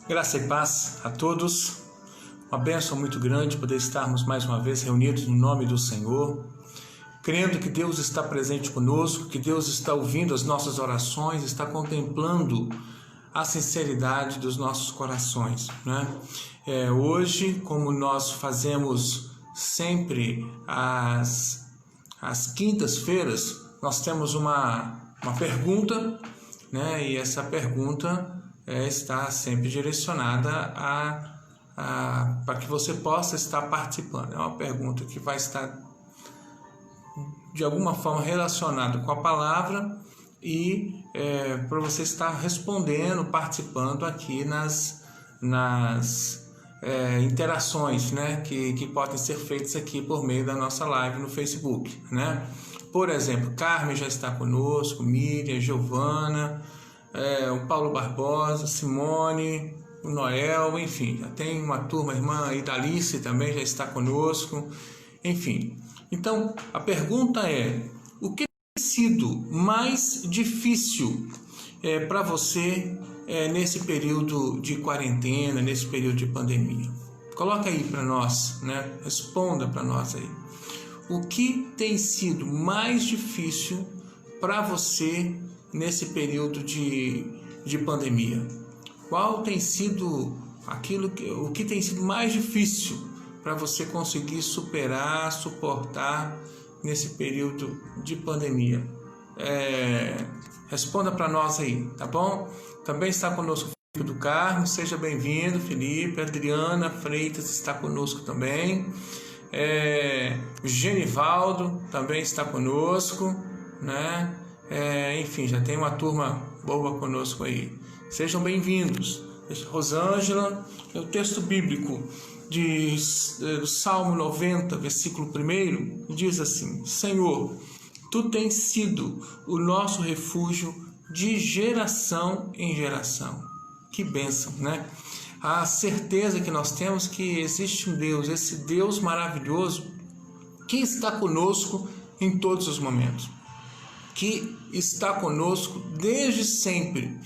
Graça e paz a todos, uma bênção muito grande poder estarmos mais uma vez reunidos no nome do Senhor, crendo que Deus está presente conosco, que Deus está ouvindo as nossas orações, está contemplando a sinceridade dos nossos corações, né? Hoje, como nós fazemos sempre às quintas-feiras, nós temos uma pergunta, né? E essa pergunta está sempre direcionada para que você possa estar participando. É uma pergunta que vai estar de alguma forma relacionada com a palavra e para você estar respondendo, participando aqui nas interações, né, que podem ser feitas aqui por meio da nossa live no Facebook, né? Por exemplo, Carmen já está conosco, Miriam, Giovana, o Paulo Barbosa, Simone, o Noel, enfim, já tem uma turma, a irmã Idalice também já está conosco, enfim. Então, a pergunta é, o que tem sido mais difícil para você nesse período de quarentena, nesse período de pandemia? Coloca aí para nós, né? Responda para nós aí. O que tem sido mais difícil para você nesse período de pandemia? Qual tem sido o que tem sido mais difícil para você conseguir superar, suportar nesse período de pandemia? Responda para nós aí, tá bom? Também está conosco o Felipe do Carmo, seja bem-vindo, Felipe. Adriana Freitas está conosco também. Genivaldo também está conosco, né? Enfim, já tem uma turma boa conosco aí. Sejam bem-vindos. Rosângela, o texto bíblico do Salmo 90, versículo 1, diz assim: Senhor, Tu tens sido o nosso refúgio de geração em geração. Que bênção, né? A certeza que nós temos que existe um Deus, esse Deus maravilhoso, que está conosco em todos os momentos, que está conosco desde sempre,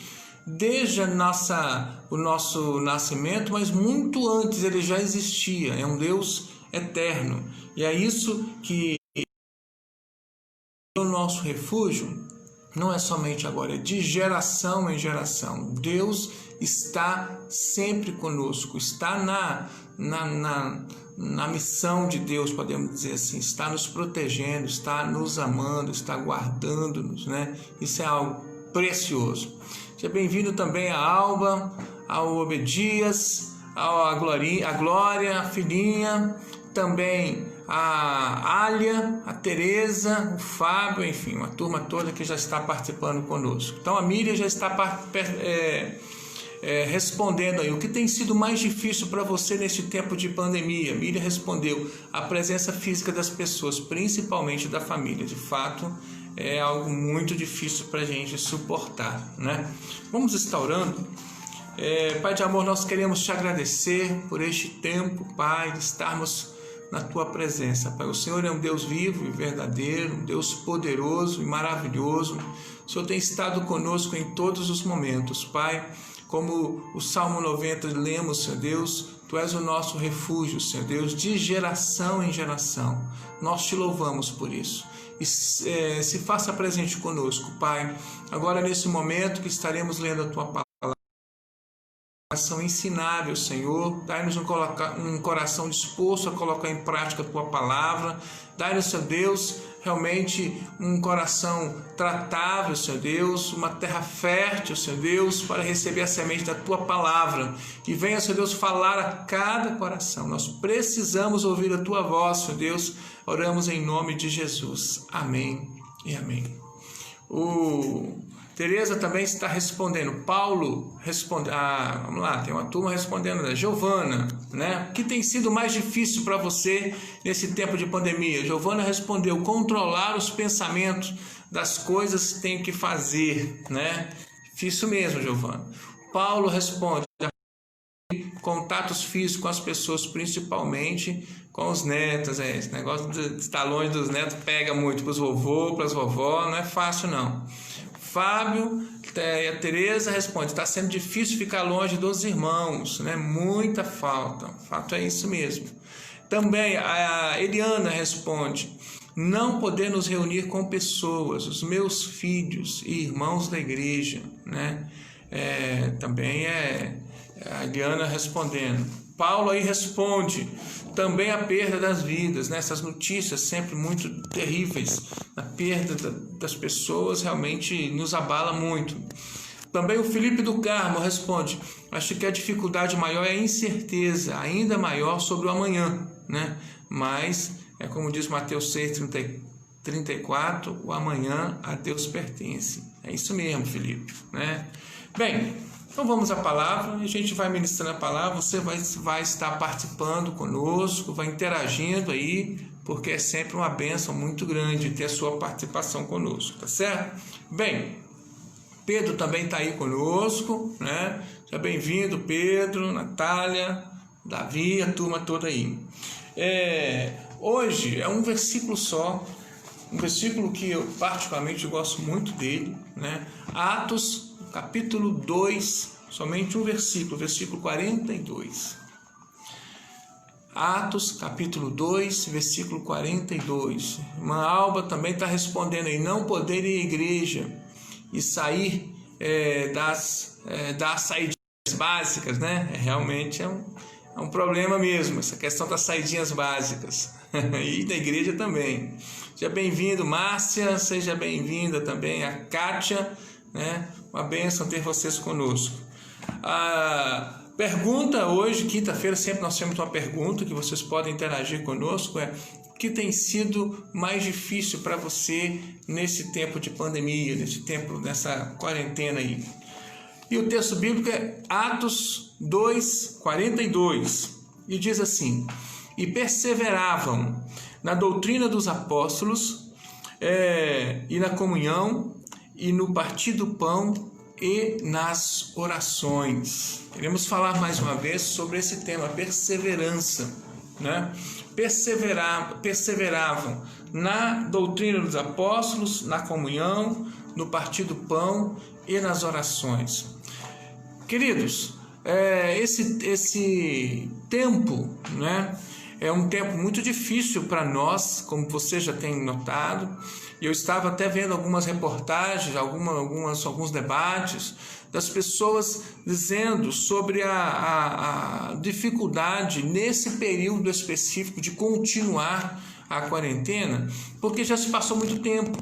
desde o nosso nascimento, mas muito antes ele já existia. É um Deus eterno, e é isso que o nosso refúgio não é somente agora, é de geração em geração. Deus está sempre conosco, está na missão de Deus, podemos dizer assim, está nos protegendo, está nos amando, está guardando-nos, né? Isso é algo precioso. Seja bem-vindo também a Alba, ao Obedias, a Glória, a filhinha, também a Alia, a Tereza, o Fábio, enfim, uma turma toda que já está participando conosco. Então a Miriam já está respondendo aí, o que tem sido mais difícil para você neste tempo de pandemia? Miriam respondeu, a presença física das pessoas, principalmente da família. De fato, é algo muito difícil para a gente suportar, né? Vamos estar orando. Pai de amor, nós queremos te agradecer por este tempo, Pai, de estarmos na tua presença, Pai. O Senhor é um Deus vivo e verdadeiro, um Deus poderoso e maravilhoso. O Senhor tem estado conosco em todos os momentos, Pai. Como o Salmo 90 lemos, Senhor Deus, Tu és o nosso refúgio, Senhor Deus, de geração em geração. Nós te louvamos por isso. E se faça presente conosco, Pai. Agora, nesse momento que estaremos lendo a Tua palavra, coração ensinável, Senhor, dai-nos um coração disposto a colocar em prática a Tua palavra, dai-nos, Senhor Deus, realmente um coração tratável, Senhor Deus, uma terra fértil, Senhor Deus, para receber a semente da Tua palavra, que venha, Senhor Deus, falar a cada coração. Nós precisamos ouvir a Tua voz, Senhor Deus, oramos em nome de Jesus, amém e amém. Tereza também está respondendo. Paulo responde. Vamos lá, tem uma turma respondendo, né? Giovana, né? O que tem sido mais difícil para você nesse tempo de pandemia? Giovana respondeu, controlar os pensamentos das coisas que tenho que fazer, né? Isso mesmo, Giovana. Paulo responde, contatos físicos com as pessoas, principalmente com os netos. Esse negócio de estar longe dos netos pega muito para os vovôs, para as vovós, não é fácil não. Fábio e a Tereza responde: está sendo difícil ficar longe dos irmãos, né? Muita falta. O fato é isso mesmo. Também a Eliana responde: não poder nos reunir com pessoas, os meus filhos e irmãos da igreja, né? Também a Eliana respondendo. Paulo aí responde também a perda das vidas, né? Essas notícias sempre muito terríveis, a perda das pessoas realmente nos abala muito. Também o Felipe do Carmo responde: acho que a dificuldade maior é a incerteza, ainda maior sobre o amanhã, né? Mas, como diz Mateus 6:34, o amanhã a Deus pertence. É isso mesmo, Felipe, né? Bem, então vamos à palavra, a gente vai ministrando a palavra, você vai estar participando conosco, vai interagindo aí, porque é sempre uma bênção muito grande ter a sua participação conosco, tá certo? Bem, Pedro também está aí conosco, né? Seja bem-vindo, Pedro, Natália, Davi, a turma toda aí. Hoje é um versículo só, um versículo que eu particularmente gosto muito dele, né? Atos, capítulo 2, somente um versículo, versículo 42. Atos, capítulo 2, versículo 42. Irmã Alba também está respondendo aí: não poder ir à igreja e sair das saídas básicas, né? Realmente é um problema mesmo, essa questão das saidinhas básicas. E da igreja também. Seja bem-vindo, Márcia, seja bem-vinda também a Kátia, né? Uma bênção ter vocês conosco. A pergunta hoje, quinta-feira, sempre nós temos uma pergunta que vocês podem interagir conosco, o que tem sido mais difícil para você nesse tempo de pandemia, nessa quarentena aí? E o texto bíblico é Atos 2, 42, e diz assim: e perseveravam na doutrina dos apóstolos, e na comunhão, e no partir do pão, e nas orações. Queremos falar mais uma vez sobre esse tema, perseverança, né? Perseveravam na doutrina dos apóstolos, na comunhão, no partir do pão e nas orações. Queridos, esse tempo, né, é um tempo muito difícil para nós, como você já tem notado. Eu estava até vendo algumas reportagens, alguns debates das pessoas dizendo sobre a dificuldade nesse período específico de continuar a quarentena, porque já se passou muito tempo. O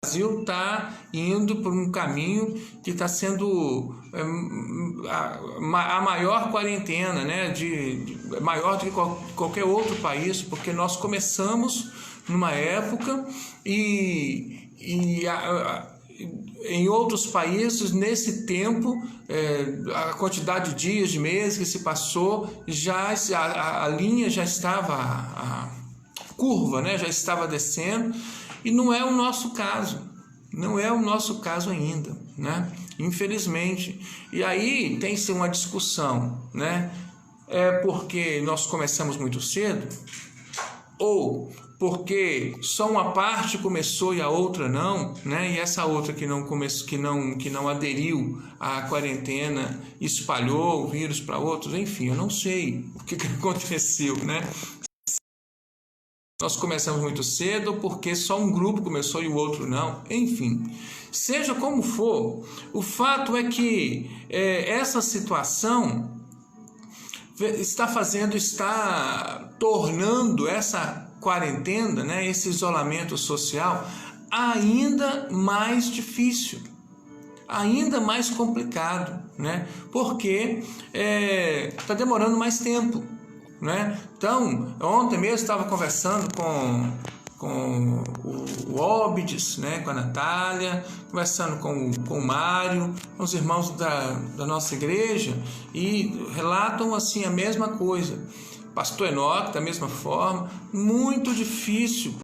Brasil está indo por um caminho que está sendo a maior quarentena, né? Maior do que qualquer outro país, porque nós começamos numa época e em outros países, nesse tempo, a quantidade de dias, de meses que se passou, a linha já estava, a curva, né, já estava descendo, e não é o nosso caso, ainda, né, infelizmente. E aí tem-se uma discussão, né, porque nós começamos muito cedo, ou porque só uma parte começou e a outra não, né? E essa outra que não começou, que não aderiu à quarentena, espalhou o vírus para outros, enfim, eu não sei o que aconteceu, né? Nós começamos muito cedo porque só um grupo começou e o outro não, enfim. Seja como for, o fato é que essa situação está tornando essa quarentena, né, esse isolamento social ainda mais difícil, ainda mais complicado, né, porque está demorando mais tempo, né? Então, ontem mesmo estava conversando com o Óbides, né, com a Natália, conversando com o Mário, com os irmãos da nossa igreja, e relatam assim a mesma coisa. Pastor Enoque, da mesma forma, muito difícil.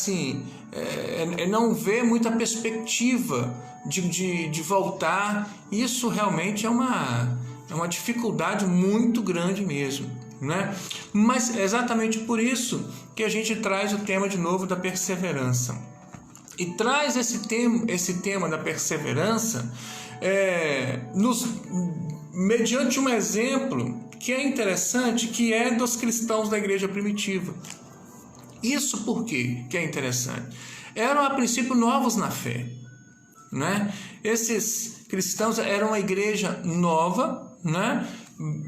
assim, não vê muita perspectiva de voltar. Isso realmente é uma dificuldade muito grande mesmo, né? Mas é exatamente por isso que a gente traz o tema de novo da perseverança. E traz esse tema da perseverança mediante um exemplo que é interessante, que é dos cristãos da igreja primitiva. Isso por quê que é interessante? Eram a princípio novos na fé, né? Esses cristãos eram uma igreja nova, né?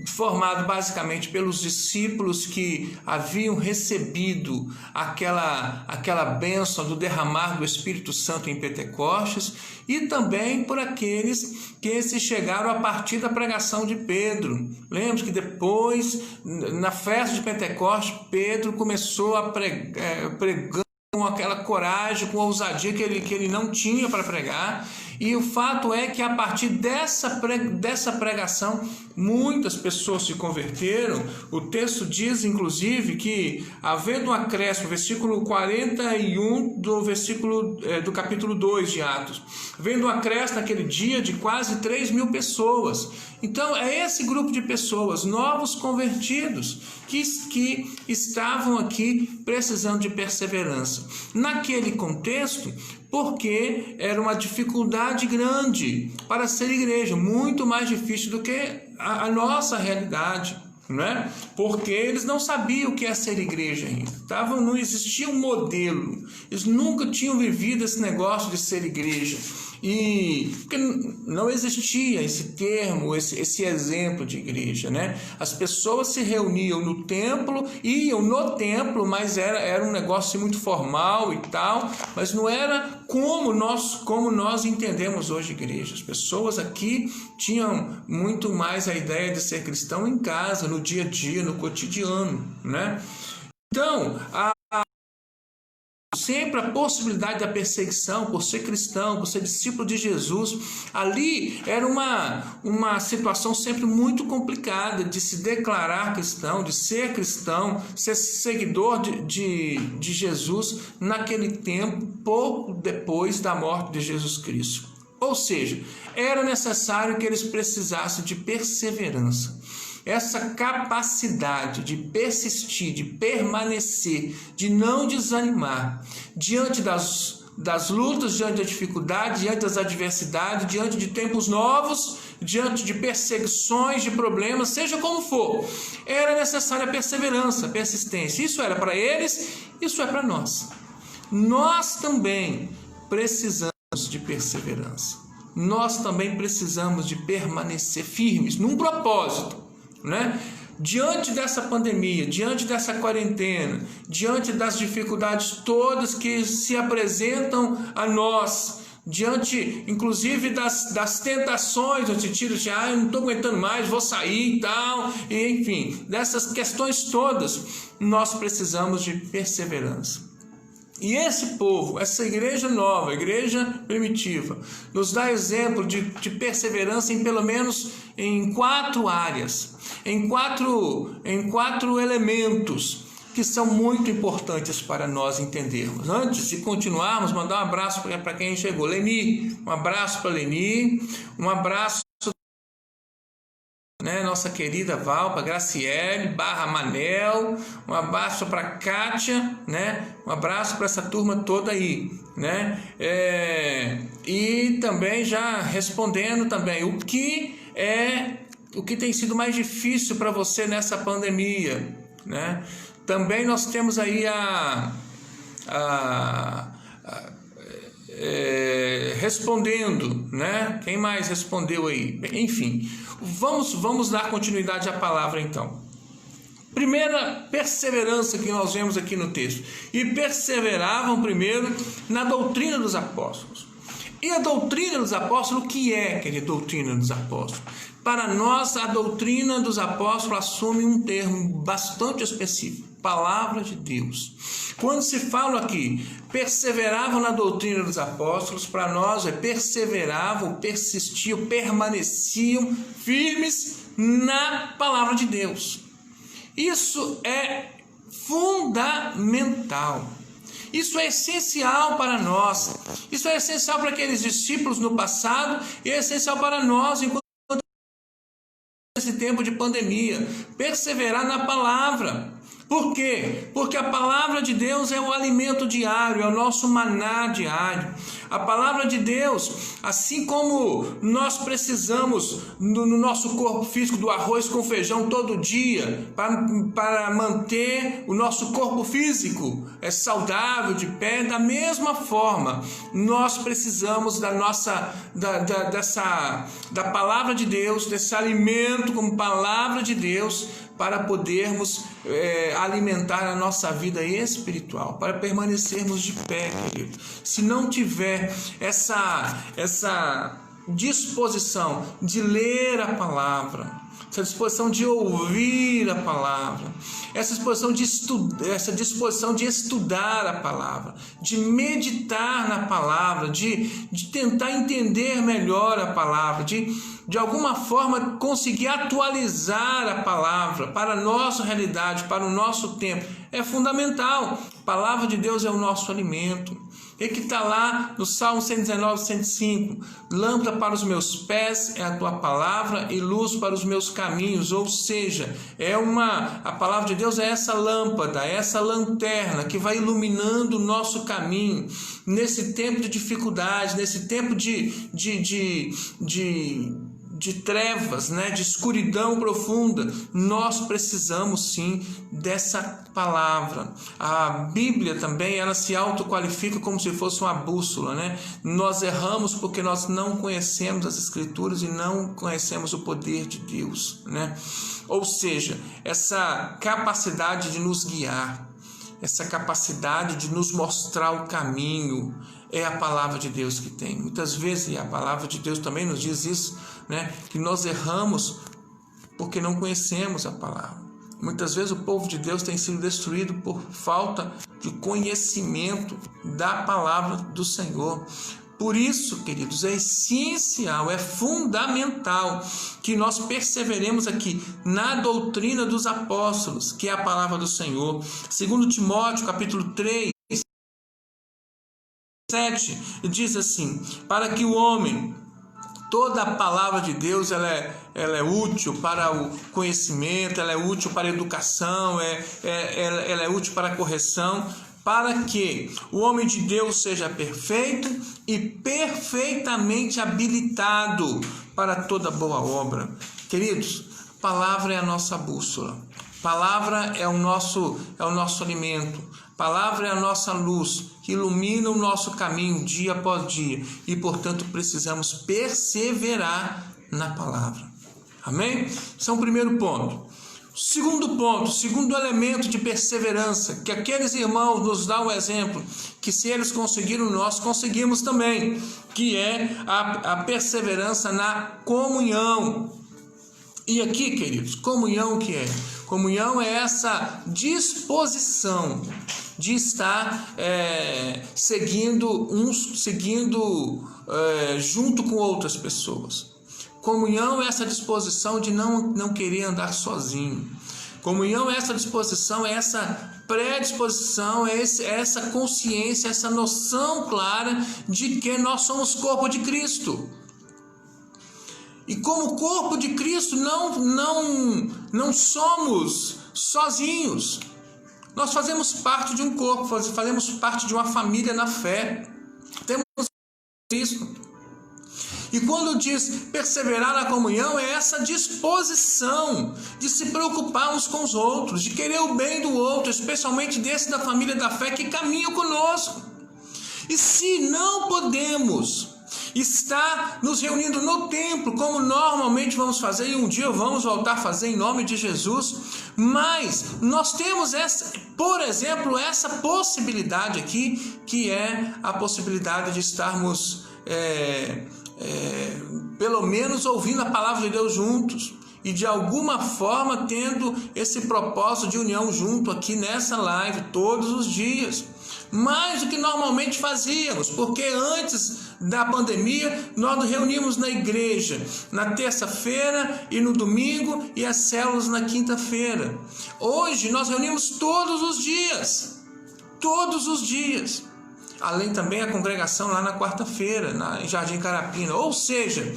Formado basicamente pelos discípulos que haviam recebido aquela bênção do derramar do Espírito Santo em Pentecostes, e também por aqueles que se chegaram a partir da pregação de Pedro. Lembra que depois, na festa de Pentecostes, Pedro começou a pregando com aquela coragem, com a ousadia que ele não tinha para pregar. E o fato é que a partir dessa pregação, muitas pessoas se converteram. O texto diz, inclusive, que havendo um acréscimo, versículo 41 do capítulo 2 de Atos, havendo um acréscimo naquele dia de quase 3.000 pessoas. Então, é esse grupo de pessoas, novos convertidos, que estavam aqui precisando de perseverança. Naquele contexto, porque era uma dificuldade grande para ser igreja, muito mais difícil do que a nossa realidade, né? Porque eles não sabiam o que é ser igreja ainda. Não existia um modelo, eles nunca tinham vivido esse negócio de ser igreja. E porque não existia esse termo, esse exemplo de igreja, né? As pessoas se reuniam no templo, iam no templo, mas era um negócio muito formal e tal, mas não era como nós entendemos hoje igreja. As pessoas aqui tinham muito mais a ideia de ser cristão em casa, no dia a dia, no cotidiano, né? Então, sempre a possibilidade da perseguição por ser cristão, por ser discípulo de Jesus, ali era uma situação sempre muito complicada de se declarar cristão, de ser cristão, ser seguidor de Jesus naquele tempo, pouco depois da morte de Jesus Cristo. Ou seja, era necessário que eles precisassem de perseverança. Essa capacidade de persistir, de permanecer, de não desanimar diante das lutas, diante da dificuldade, diante das adversidades, diante de tempos novos, diante de perseguições, de problemas, seja como for. Era necessária a perseverança, a persistência. Isso era para eles, isso é para nós. Nós também precisamos de perseverança. Nós também precisamos de permanecer firmes num propósito, né? Diante dessa pandemia, diante dessa quarentena, diante das dificuldades todas que se apresentam a nós, diante inclusive das tentações, no sentido de eu não estou aguentando mais, vou sair e tal, e, enfim, dessas questões todas, nós precisamos de perseverança. E esse povo, essa igreja nova, igreja primitiva, nos dá exemplo de perseverança em pelo menos em 4 áreas, em quatro elementos que são muito importantes para nós entendermos. Antes de continuarmos, mandar um abraço para quem chegou. Leni, um abraço para Leni, um abraço, né, nossa querida Valpa, Graciele, Manel, um abraço para Kátia, né, um abraço para essa turma toda aí, né, e também já respondendo também, o que tem sido mais difícil para você nessa pandemia, né, também nós temos aí respondendo, né? Quem mais respondeu aí? Enfim, vamos dar continuidade à palavra então. Primeira perseverança que nós vemos aqui no texto. E perseveravam primeiro na doutrina dos apóstolos. E a doutrina dos apóstolos, o que é, querida, doutrina dos apóstolos? Para nós, a doutrina dos apóstolos assume um termo bastante específico. Palavra de Deus. Quando se fala aqui, perseveravam na doutrina dos apóstolos, para nós perseveravam, persistiam, permaneciam firmes na palavra de Deus. Isso é fundamental. Isso é essencial para nós. Isso é essencial para aqueles discípulos no passado e é essencial para nós enquanto nesse tempo de pandemia. Perseverar na palavra. Por quê? Porque a palavra de Deus é o alimento diário, é o nosso maná diário. A palavra de Deus, assim como nós precisamos no nosso corpo físico do arroz com feijão todo dia para manter o nosso corpo físico saudável, de pé, da mesma forma nós precisamos da palavra de Deus, desse alimento como palavra de Deus, para podermos alimentar a nossa vida espiritual, para permanecermos de pé, querido. Se não tiver essa disposição de ler a palavra, essa disposição de ouvir a palavra, essa disposição de estudar a palavra, de meditar na palavra, de tentar entender melhor a palavra, de alguma forma conseguir atualizar a palavra para a nossa realidade, para o nosso tempo, é fundamental. A palavra de Deus é o nosso alimento. E que está lá no Salmo 119, 105, lâmpada para os meus pés é a tua palavra e luz para os meus caminhos. Ou seja, a palavra de Deus é essa lâmpada, é essa lanterna que vai iluminando o nosso caminho nesse tempo de dificuldade, nesse tempo de trevas, né, de escuridão profunda. Nós precisamos sim dessa palavra. A Bíblia também, ela se autoqualifica como se fosse uma bússola, né? Nós erramos porque nós não conhecemos as Escrituras e não conhecemos o poder de Deus, né? Ou seja, essa capacidade de nos guiar, essa capacidade de nos mostrar o caminho, é a palavra de Deus que tem. Muitas vezes, e a palavra de Deus também nos diz isso, né, que nós erramos porque não conhecemos a palavra. Muitas vezes o povo de Deus tem sido destruído por falta de conhecimento da palavra do Senhor. Por isso, queridos, é essencial, é fundamental que nós perseveremos aqui na doutrina dos apóstolos, que é a palavra do Senhor. 2 Timóteo, capítulo 3, 7, diz assim: para que o homem, toda a palavra de Deus ela é útil para o conhecimento, ela é útil para a educação, ela é útil para a correção, para que o homem de Deus seja perfeito e perfeitamente habilitado para toda boa obra. Queridos, a palavra é a nossa bússola, a palavra é o nosso alimento, a palavra é a nossa luz, que ilumina o nosso caminho dia após dia, e portanto precisamos perseverar na palavra. Amém? Esse é o primeiro ponto. Segundo ponto, segundo elemento de perseverança, que aqueles irmãos nos dão o exemplo, que se eles conseguiram, nós conseguimos também, que é a perseverança na comunhão. E aqui, queridos, comunhão o que é? Comunhão é essa disposição de estar seguindo junto com outras pessoas. Comunhão é essa disposição de não querer andar sozinho. Comunhão é essa disposição, é essa predisposição, é essa consciência, essa noção clara de que nós somos corpo de Cristo. E como corpo de Cristo não somos sozinhos. Nós fazemos parte de um corpo, fazemos parte de uma família na fé. Temos Cristo. E quando diz perseverar na comunhão, é essa disposição de se preocupar uns com os outros, de querer o bem do outro, especialmente desse da família da fé que caminha conosco. E se não podemos estar nos reunindo no templo, como normalmente vamos fazer, e um dia vamos voltar a fazer em nome de Jesus, mas nós temos por exemplo, essa possibilidade aqui, que é a possibilidade de estarmos pelo menos ouvindo a palavra de Deus juntos e de alguma forma tendo esse propósito de união junto aqui nessa live todos os dias, mais do que normalmente fazíamos, porque antes da pandemia nós nos reuníamos na igreja na terça-feira e no domingo e as células na quinta-feira. Hoje nós reunimos todos os dias. todos os dias. Além também a congregação lá na quarta-feira, em Jardim Carapina. Ou seja,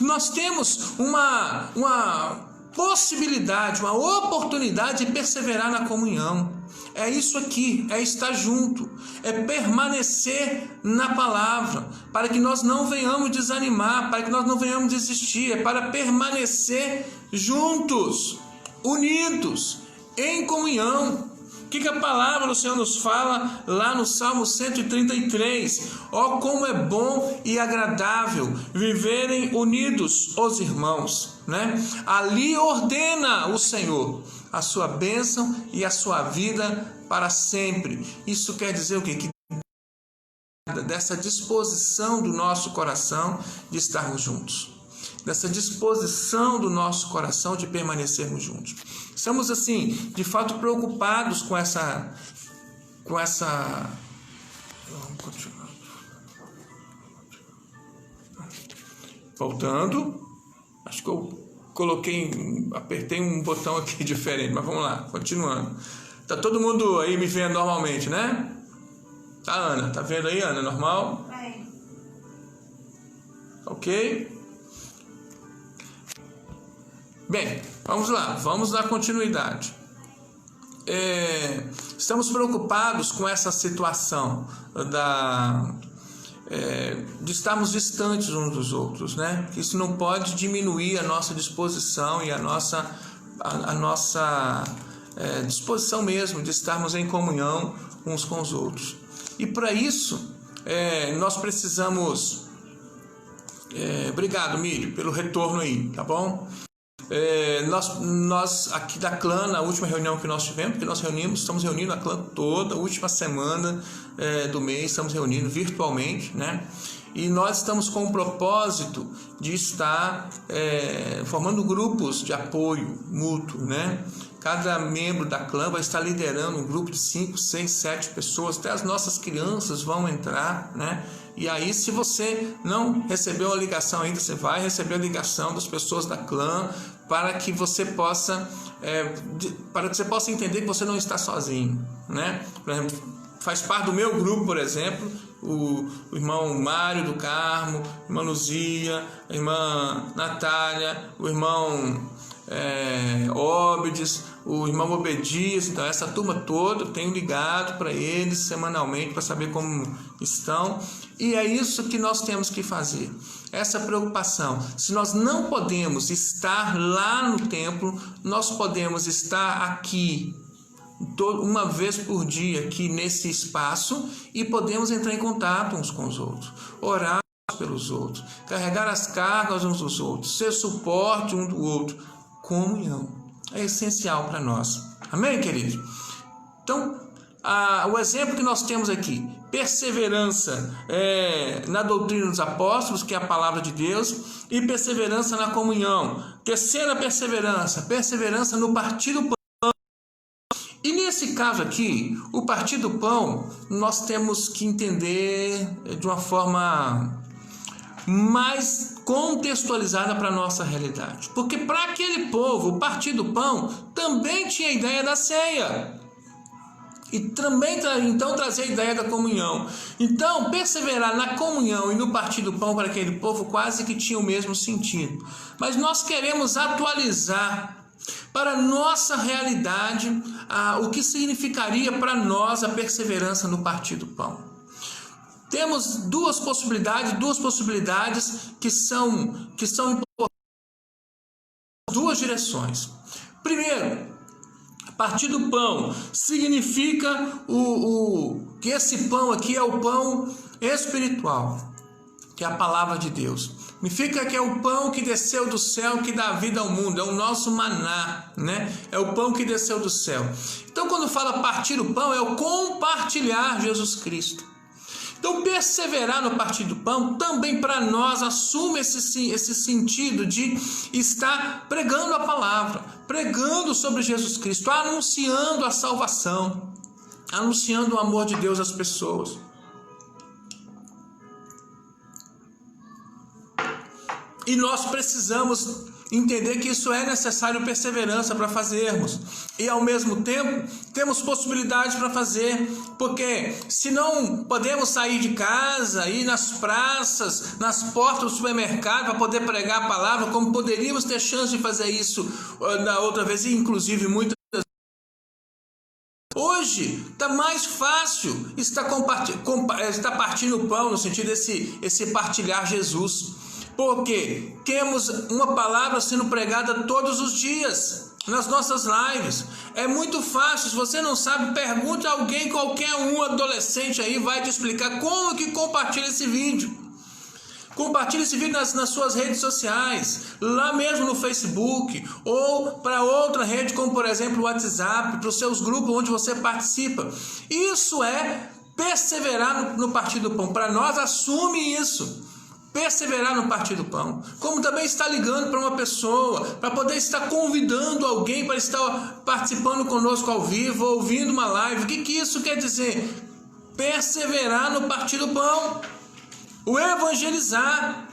nós temos uma possibilidade, uma oportunidade de perseverar na comunhão. É isso aqui, é estar junto, é permanecer na palavra, para que nós não venhamos desanimar, para que nós não venhamos desistir, é para permanecer juntos, unidos, em comunhão. O que a palavra do Senhor nos fala lá no Salmo 133? Ó, como é bom e agradável viverem unidos os irmãos, né? Ali ordena o Senhor a sua bênção e a sua vida para sempre. Isso quer dizer o quê? Que dessa disposição do nosso coração de estarmos juntos, dessa disposição do nosso coração de permanecermos juntos. Estamos assim, de fato, preocupados com essa. Vamos continuar. Voltando. Acho que eu apertei um botão aqui diferente, mas vamos lá, continuando. Tá todo mundo aí me vendo normalmente, né? Tá, Ana? Tá vendo aí, Ana? Normal? Ok? Bem, vamos lá, vamos dar continuidade. Estamos preocupados com essa situação de estarmos distantes uns dos outros, né? Isso não pode diminuir a nossa disposição e a nossa disposição mesmo de estarmos em comunhão uns com os outros. E para isso, nós precisamos... obrigado, Mírio, pelo retorno aí, tá bom? Nós aqui da clã, na última reunião que nós tivemos, porque nós estamos reunindo a clã toda, a última semana do mês, estamos reunindo virtualmente, né? E nós estamos com o propósito de estar formando grupos de apoio mútuo, né? Cada membro da clã vai estar liderando um grupo de 5, 6, 7 pessoas, até as nossas crianças vão entrar, né? E aí, se você não recebeu a ligação ainda, você vai receber a ligação das pessoas da clã para que você possa entender que você não está sozinho, né? Por exemplo, faz parte do meu grupo, por exemplo, o irmão Mário do Carmo, a irmã Luzia, a irmã Natália, o irmão Óbides, o irmão Obedias. Então essa turma toda, eu tenho ligado para eles semanalmente para saber como estão, e é isso que nós temos que fazer, essa preocupação. Se nós não podemos estar lá no templo, nós podemos estar aqui uma vez por dia aqui nesse espaço e podemos entrar em contato uns com os outros, orar pelos outros, carregar as cargas uns dos outros, ser suporte um do outro. Comunhão é essencial para nós. Amém, querido? Então, o exemplo que nós temos aqui, perseverança na doutrina dos apóstolos, que é a palavra de Deus, e perseverança na comunhão. Terceira perseverança no partir do pão. E nesse caso aqui, o partir do pão, nós temos que entender de uma forma mais contextualizada para a nossa realidade. Porque para aquele povo, o partir do pão também tinha a ideia da ceia. E também então trazia a ideia da comunhão. Então, perseverar na comunhão e no partir do pão para aquele povo quase que tinha o mesmo sentido. Mas nós queremos atualizar para a nossa realidade o que significaria para nós a perseverança no partir do pão. Temos duas possibilidades que são importantes, duas direções. Primeiro, partir do pão significa que esse pão aqui é o pão espiritual, que é a palavra de Deus. Significa que é o pão que desceu do céu, que dá vida ao mundo, é o nosso maná, né? É o pão que desceu do céu. Então, quando fala partir o pão, é o compartilhar Jesus Cristo. Então, perseverar no partir do pão também para nós assume esse sentido de estar pregando a palavra, pregando sobre Jesus Cristo, anunciando a salvação, anunciando o amor de Deus às pessoas. E nós precisamos entender que isso é necessário perseverança para fazermos. E ao mesmo tempo, temos possibilidades para fazer, porque se não podemos sair de casa, ir nas praças, nas portas do supermercado para poder pregar a palavra, como poderíamos ter chance de fazer isso na outra vez, e inclusive muitas. Hoje está mais fácil estar partindo o pão, no sentido esse partilhar Jesus. Porque temos uma palavra sendo pregada todos os dias nas nossas lives. É muito fácil. Se você não sabe, pergunte a alguém, qualquer um adolescente aí vai te explicar como que compartilha esse vídeo. Compartilhe esse vídeo nas suas redes sociais, lá mesmo no Facebook, ou para outra rede, como por exemplo o WhatsApp, para os seus grupos onde você participa. Isso é perseverar no partir do pão. Para nós, assume isso. Perseverar no partir do pão. Como também estar ligando para uma pessoa, para poder estar convidando alguém para estar participando conosco ao vivo, ouvindo uma live. O que isso quer dizer? Perseverar no partir do pão. O evangelizar,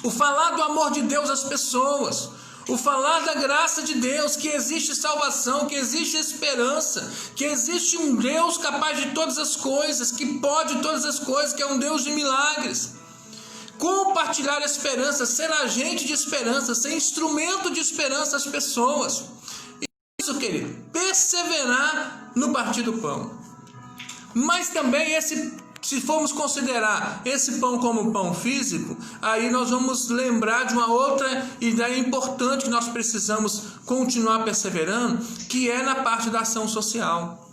o falar do amor de Deus às pessoas, o falar da graça de Deus, que existe salvação, que existe esperança, que existe um Deus capaz de todas as coisas, que pode todas as coisas, que é um Deus de milagres. Compartilhar a esperança, ser agente de esperança, ser instrumento de esperança às pessoas. Isso, querido, perseverar no partir do pão. Mas também se formos considerar esse pão como pão físico, aí nós vamos lembrar de uma outra ideia importante que nós precisamos continuar perseverando, que é na parte da ação social.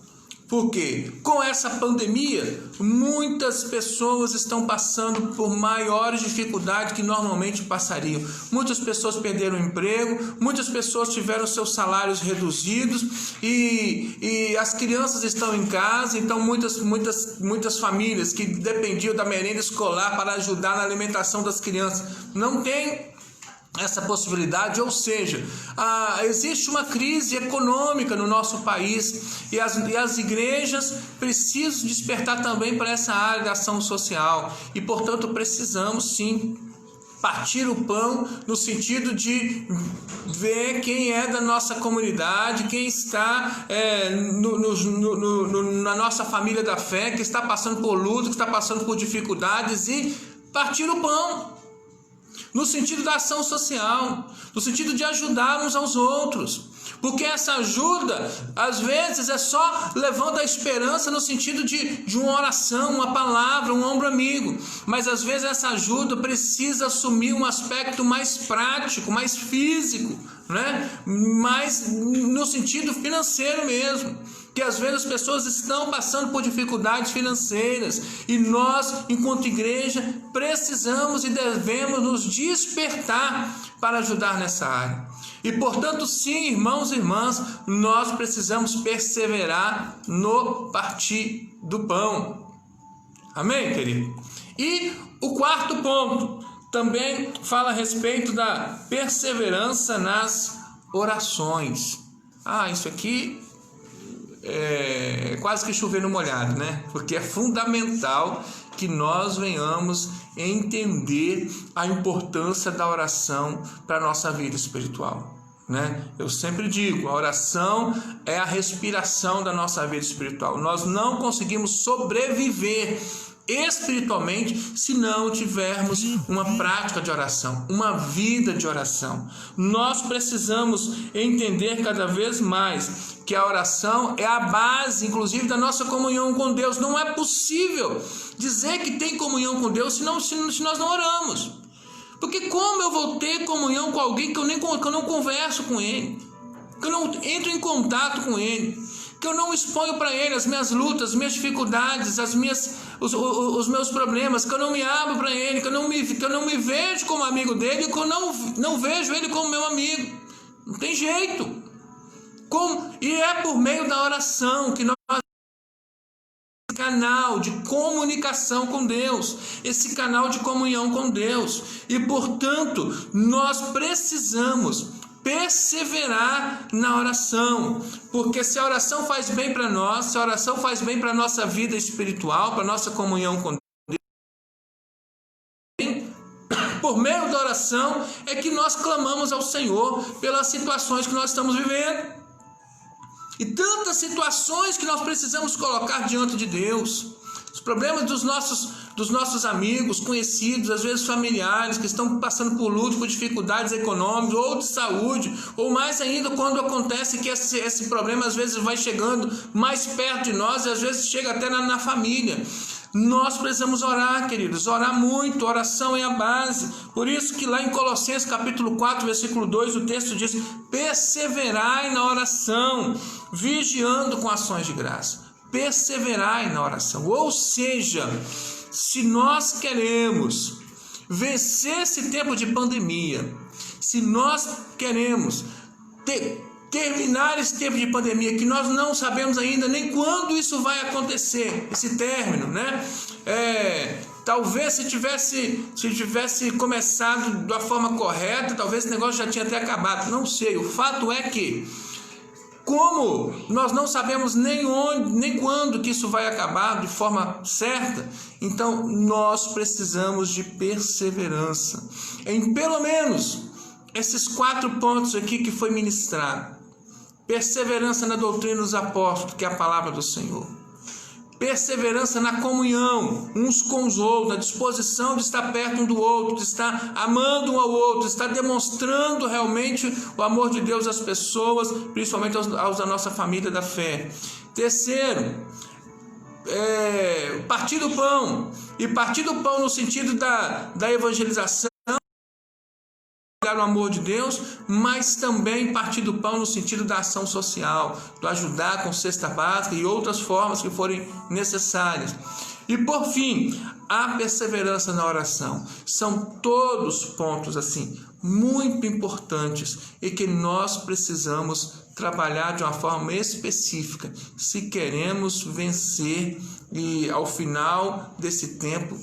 Porque com essa pandemia, muitas pessoas estão passando por maiores dificuldades que normalmente passariam. Muitas pessoas perderam o emprego, muitas pessoas tiveram seus salários reduzidos e as crianças estão em casa, então muitas famílias que dependiam da merenda escolar para ajudar na alimentação das crianças não têm essa possibilidade, ou seja, existe uma crise econômica no nosso país e as igrejas precisam despertar também para essa área da ação social e, portanto, precisamos sim partir o pão no sentido de ver quem é da nossa comunidade, quem está na nossa família da fé, que está passando por luta, que está passando por dificuldades e partir o pão. No sentido da ação social, no sentido de ajudarmos aos outros. Porque essa ajuda, às vezes, é só levando a esperança no sentido de uma oração, uma palavra, um ombro amigo. Mas, às vezes, essa ajuda precisa assumir um aspecto mais prático, mais físico, né? Mais no sentido financeiro mesmo. Que às vezes as pessoas estão passando por dificuldades financeiras e nós, enquanto igreja, precisamos e devemos nos despertar para ajudar nessa área. E portanto, sim, irmãos e irmãs, nós precisamos perseverar no partir do pão. Amém, querido? E o quarto ponto também fala a respeito da perseverança nas orações. Isso aqui é quase que chover no molhado, né? Porque é fundamental que nós venhamos entender a importância da oração para a nossa vida espiritual, né? Eu sempre digo, a oração é a respiração da nossa vida espiritual. Nós não conseguimos sobreviver espiritualmente se não tivermos uma prática de oração, uma vida de oração. Nós precisamos entender cada vez mais que a oração é a base, inclusive, da nossa comunhão com Deus. Não é possível dizer que tem comunhão com Deus se nós não oramos. Porque como eu vou ter comunhão com alguém que eu não converso com ele, que eu não entro em contato com ele, que eu não exponho para ele as minhas lutas, as minhas dificuldades, os meus problemas, que eu não me abro para ele, que eu não me vejo como amigo dele, que eu não vejo ele como meu amigo? Não tem jeito. E é por meio da oração que nós esse canal de comunicação com Deus, esse canal de comunhão com Deus. E portanto, nós precisamos perseverar na oração, porque se a oração faz bem para nós, se a oração faz bem para a nossa vida espiritual, para a nossa comunhão com Deus, por meio da oração, é que nós clamamos ao Senhor pelas situações que nós estamos vivendo. E tantas situações que nós precisamos colocar diante de Deus. Os problemas dos nossos amigos, conhecidos, às vezes familiares, que estão passando por luto, por dificuldades econômicas ou de saúde, ou mais ainda quando acontece que esse problema às vezes vai chegando mais perto de nós e às vezes chega até na família. Nós precisamos orar, queridos, orar muito, oração é a base. Por isso que lá em Colossenses capítulo 4, versículo 2, o texto diz: perseverai na oração, vigiando com ações de graça. Perseverai na oração. Ou seja, se nós queremos vencer esse tempo de pandemia, se nós queremos terminar esse tempo de pandemia, que nós não sabemos ainda nem quando isso vai acontecer, esse término, né? Talvez se tivesse começado da forma correta, talvez esse negócio já tinha até acabado, não sei. O fato é que, como nós não sabemos nem onde, nem quando que isso vai acabar de forma certa, então nós precisamos de perseverança em pelo menos esses 4 pontos aqui que foi ministrado. Perseverança na doutrina dos apóstolos, que é a palavra do Senhor. Perseverança na comunhão uns com os outros, na disposição de estar perto um do outro, de estar amando um ao outro, de estar demonstrando realmente o amor de Deus às pessoas, principalmente aos da nossa família da fé. Terceiro, partir do pão. E partir do pão no sentido da evangelização, o amor de Deus, mas também partir do pão no sentido da ação social, do ajudar com cesta básica e outras formas que forem necessárias. E por fim, a perseverança na oração. São todos pontos assim muito importantes e que nós precisamos trabalhar de uma forma específica se queremos vencer e ao final desse tempo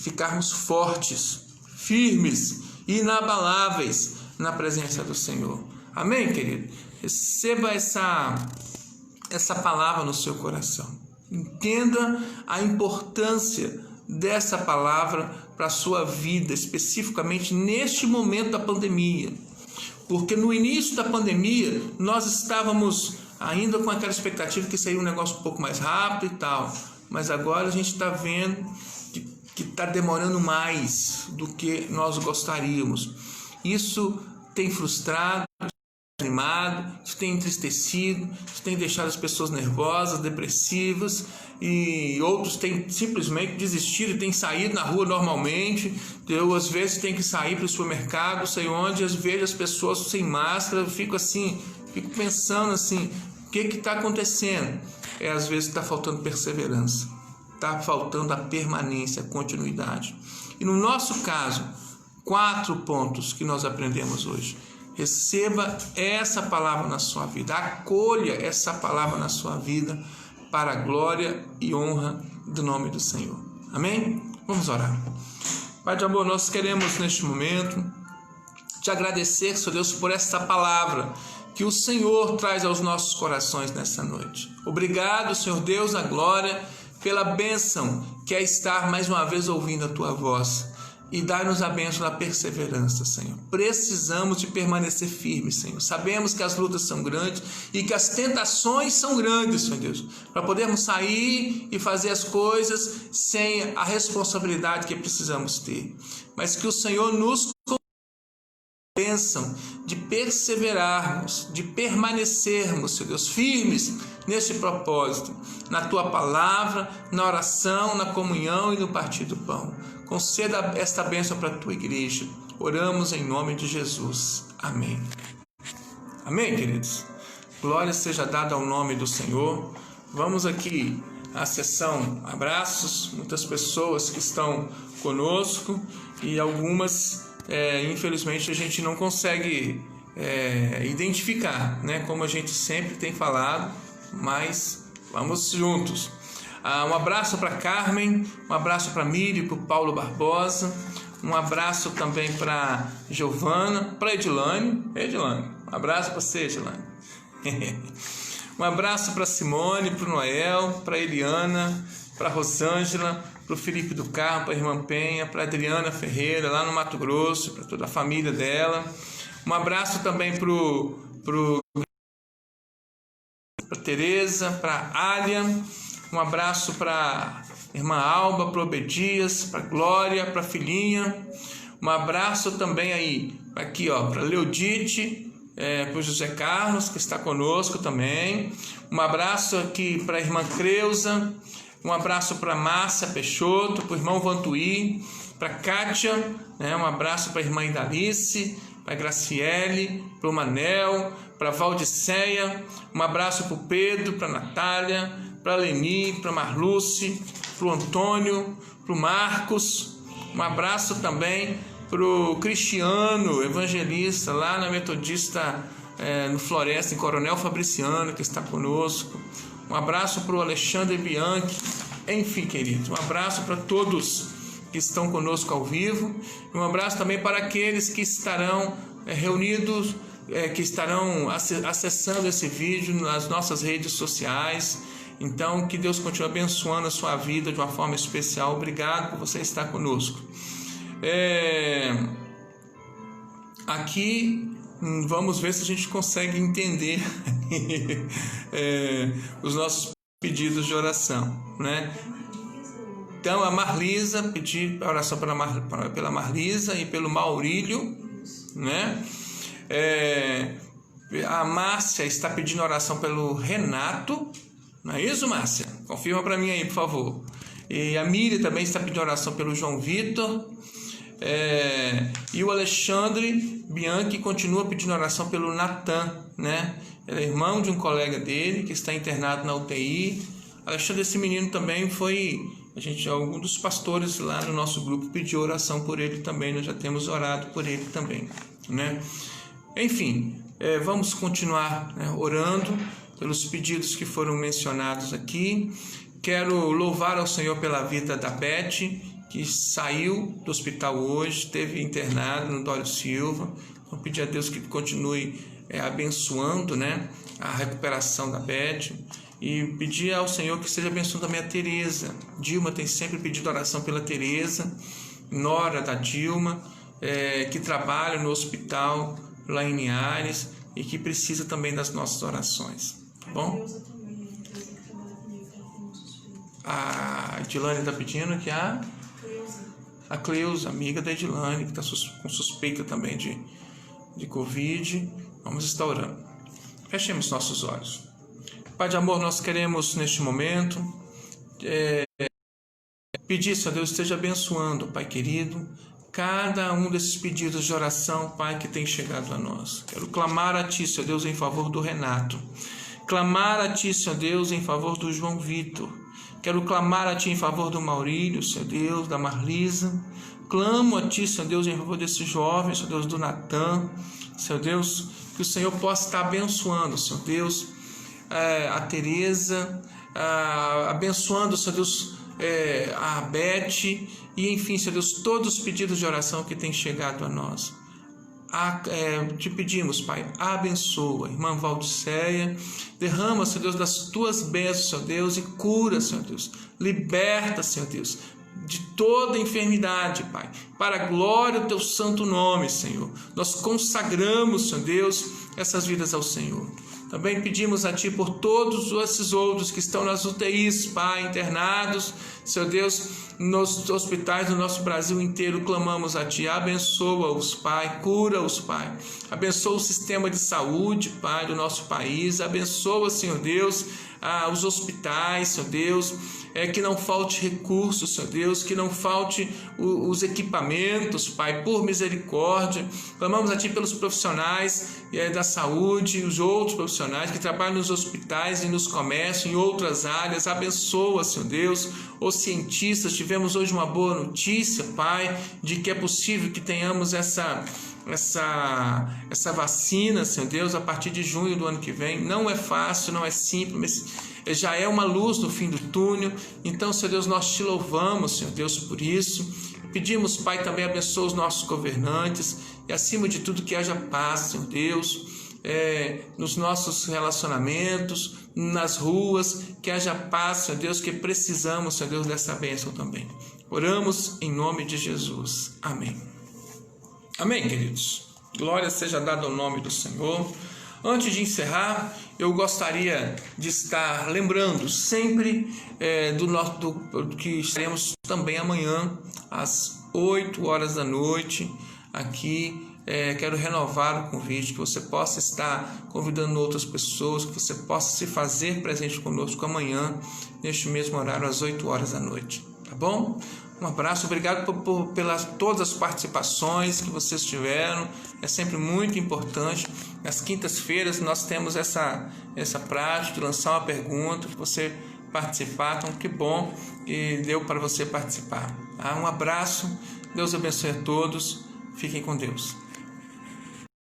ficarmos fortes, firmes, inabaláveis na presença do Senhor. Amém, querido? Receba essa palavra no seu coração. Entenda a importância dessa palavra para a sua vida, especificamente neste momento da pandemia. Porque no início da pandemia, nós estávamos ainda com aquela expectativa que seria um negócio um pouco mais rápido e tal. Mas agora a gente está vendo que está demorando mais do que nós gostaríamos. Isso tem frustrado, desanimado, isso tem entristecido, isso tem deixado as pessoas nervosas, depressivas, e outros têm simplesmente desistido e têm saído na rua normalmente. Eu às vezes tenho que sair para o supermercado, sei onde, às vezes as pessoas sem máscara, eu fico pensando assim, o que está acontecendo? Às vezes está faltando perseverança. Está faltando a permanência, a continuidade. E no nosso caso, 4 pontos que nós aprendemos hoje. Receba essa palavra na sua vida, acolha essa palavra na sua vida para a glória e honra do nome do Senhor. Amém? Vamos orar. Pai de amor, nós queremos neste momento te agradecer, Senhor Deus, por esta palavra que o Senhor traz aos nossos corações nessa noite. Obrigado, Senhor Deus, na glória, pela bênção que é estar mais uma vez ouvindo a Tua voz. E dai-nos a bênção da perseverança, Senhor. Precisamos de permanecer firmes, Senhor. Sabemos que as lutas são grandes e que as tentações são grandes, Senhor Deus, para podermos sair e fazer as coisas sem a responsabilidade que precisamos ter. Mas que o Senhor nos bênção de perseverarmos, de permanecermos, Senhor Deus, firmes neste propósito, na Tua palavra, na oração, na comunhão e no partir do pão. Conceda esta bênção para a Tua igreja. Oramos em nome de Jesus. Amém. Amém, queridos? Glória seja dada ao nome do Senhor. Vamos aqui à sessão abraços. Muitas pessoas que estão conosco e algumas infelizmente a gente não consegue identificar, né? Como a gente sempre tem falado, mas vamos juntos. Um abraço para Carmen, um abraço para Miriam, para o Paulo Barbosa, um abraço também para Giovana, para Edilane, um abraço para você, Edilane. Um abraço para Simone, para o Noel, para Eliana, para Rosângela, para o Felipe do Carmo, para a irmã Penha, para a Adriana Ferreira, lá no Mato Grosso, para toda a família dela. Um abraço também para a Tereza, para a Alia. Um abraço para a irmã Alba, para o Obedias, para a Glória, para a filhinha. Um abraço também aí, aqui ó, para a Leodite, para o José Carlos, que está conosco também. Um abraço aqui para a irmã Creuza. Um abraço para a Márcia Peixoto, para o irmão Vantuí, para a Kátia, né? Um abraço para a irmã Idalice, para a Graciele, para o Manel, para a Valdiceia. Um abraço para o Pedro, para a Natália, para a Leni, para a Marluce, para o Antônio, para o Marcos. Um abraço também para o Cristiano, evangelista, lá na Metodista, no Floresta, em Coronel Fabriciano, que está conosco. Um abraço para o Alexandre Bianchi. Enfim, queridos, um abraço para todos que estão conosco ao vivo. Um abraço também para aqueles que estarão reunidos, que estarão acessando esse vídeo nas nossas redes sociais. Então, que Deus continue abençoando a sua vida de uma forma especial. Obrigado por você estar conosco. Aqui vamos ver se a gente consegue entender os nossos pedidos de oração, né? Então a Marlisa, pedir oração pela Marlisa e pelo Maurílio, né? A Márcia está pedindo oração pelo Renato, não é isso, Márcia? Confirma para mim aí, por favor. E a Miriam também está pedindo oração pelo João Vitor. E o Alexandre Bianchi continua pedindo oração pelo Natan, né? Ele é irmão de um colega dele que está internado na UTI. Alexandre, esse menino também foi, algum dos pastores lá no nosso grupo pediu oração por ele também. Nós já temos orado por ele também, né? Enfim, vamos continuar, né, orando pelos pedidos que foram mencionados aqui. Quero louvar ao Senhor pela vida da Beth, que saiu do hospital hoje, esteve internado no Dório Silva. Vou pedir a Deus que continue abençoando, né, a recuperação da Beth, e pedir ao Senhor que esteja abençoando também a Tereza. Dilma tem sempre pedido oração pela Tereza, nora da Dilma, que trabalha no hospital lá em Linhares e que precisa também das nossas orações, tá bom? A Edilane está pedindo que a Cleusa, amiga da Edilane, que está com suspeita também de Covid. Vamos estar orando. Fechemos nossos olhos. Pai de amor, nós queremos neste momento pedir, Senhor Deus, esteja abençoando, Pai querido, cada um desses pedidos de oração, Pai, que tem chegado a nós. Quero clamar a Ti, Senhor Deus, em favor do Renato. Clamar a Ti, Senhor Deus, em favor do João Vitor. Quero clamar a Ti em favor do Maurílio, Senhor Deus, da Marlisa. Clamo a Ti, Senhor Deus, em favor desse jovem, Senhor Deus, do Natan. Senhor Deus, que o Senhor possa estar abençoando, Senhor Deus, a Tereza, abençoando, Senhor Deus, a Beth, e enfim, Senhor Deus, todos os pedidos de oração que têm chegado a nós. Te pedimos, Pai, abençoa a irmã Valdiceia, derrama, Senhor Deus, das Tuas bênçãos, Senhor Deus, e cura, Senhor Deus, liberta, Senhor Deus, de toda enfermidade, Pai, para a glória do Teu santo nome, Senhor. Nós consagramos, Senhor Deus, essas vidas ao Senhor. Também pedimos a Ti por todos esses outros que estão nas UTIs, Pai, internados, Senhor Deus, nos hospitais do nosso Brasil inteiro. Clamamos a Ti, abençoa-os, Pai, cura-os, Pai, abençoa o sistema de saúde, Pai, do nosso país, abençoa, Senhor Deus, os hospitais, Senhor Deus, que não falte recursos, Senhor Deus, que não falte os equipamentos, Pai, por misericórdia. Clamamos a Ti pelos profissionais da saúde, os outros profissionais que trabalham nos hospitais e nos comércios, em outras áreas. Abençoa, Senhor Deus, os cientistas. Tivemos hoje uma boa notícia, Pai, de que é possível que tenhamos essa vacina, Senhor Deus, a partir de junho do ano que vem. Não é fácil, não é simples, mas já é uma luz no fim do túnel. Então, Senhor Deus, nós Te louvamos, Senhor Deus, por isso. Pedimos, Pai, também abençoa os nossos governantes e, acima de tudo, que haja paz, Senhor Deus, nos nossos relacionamentos, nas ruas, que haja paz, Senhor Deus, que precisamos, Senhor Deus, dessa bênção também. Oramos em nome de Jesus. Amém. Amém, queridos. Glória seja dada ao nome do Senhor. Antes de encerrar, eu gostaria de estar lembrando sempre do que estaremos também amanhã, às 8 horas da noite, aqui. Quero renovar o convite, que você possa estar convidando outras pessoas, que você possa se fazer presente conosco amanhã, neste mesmo horário, às 8 horas da noite. Tá bom? Um abraço, obrigado pelas todas as participações que vocês tiveram, é sempre muito importante. Nas quintas-feiras nós temos essa prática de lançar uma pergunta, que você participar, então que bom que deu para você participar. Tá? Um abraço, Deus abençoe a todos, fiquem com Deus.